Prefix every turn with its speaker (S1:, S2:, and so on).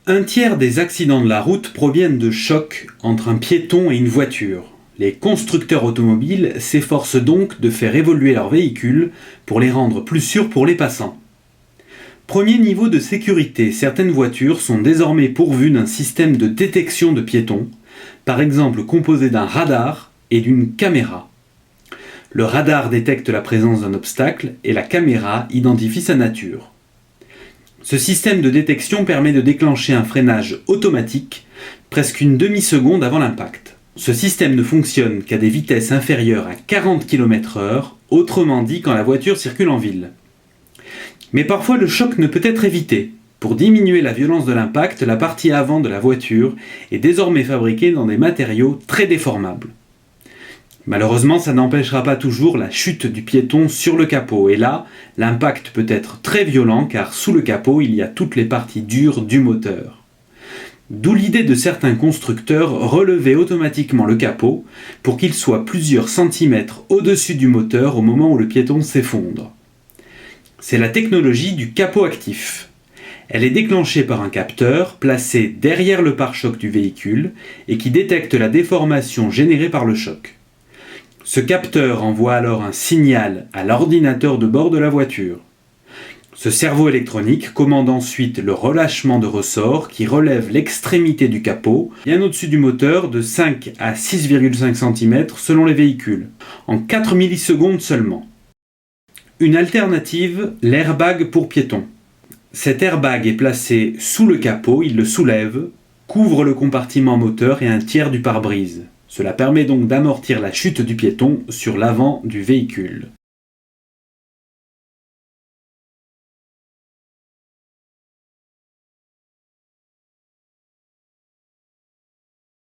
S1: Un tiers des accidents de la route proviennent de chocs entre un piéton et une voiture. Les constructeurs automobiles s'efforcent donc de faire évoluer leurs véhicules pour les rendre plus sûrs pour les passants. Premier niveau de sécurité, certaines voitures sont désormais pourvues d'un système de détection de piétons, par exemple composé d'un radar et d'une caméra. Le radar détecte la présence d'un obstacle et la caméra identifie sa nature. Ce système de détection permet de déclencher un freinage automatique presque une demi-seconde avant l'impact. Ce système ne fonctionne qu'à des vitesses inférieures à 40 km/h, autrement dit quand la voiture circule en ville. Mais parfois le choc ne peut être évité. Pour diminuer la violence de l'impact, la partie avant de la voiture est désormais fabriquée dans des matériaux très déformables. Malheureusement, ça n'empêchera pas toujours la chute du piéton sur le capot, et là, l'impact peut être très violent car sous le capot, il y a toutes les parties dures du moteur. D'où l'idée de certains constructeurs relever automatiquement le capot pour qu'il soit plusieurs centimètres au-dessus du moteur au moment où le piéton s'effondre. C'est la technologie du capot actif. Elle est déclenchée par un capteur placé derrière le pare-choc du véhicule et qui détecte la déformation générée par le choc. Ce capteur envoie alors un signal à l'ordinateur de bord de la voiture. Ce cerveau électronique commande ensuite le relâchement de ressorts qui relève l'extrémité du capot, bien au-dessus du moteur de 5 à 6,5 cm selon les véhicules, en 4 millisecondes seulement. Une alternative, l'airbag pour piétons. Cet airbag est placé sous le capot, il le soulève, couvre le compartiment moteur et un tiers du pare-brise. Cela permet donc d'amortir la chute du piéton sur l'avant du véhicule.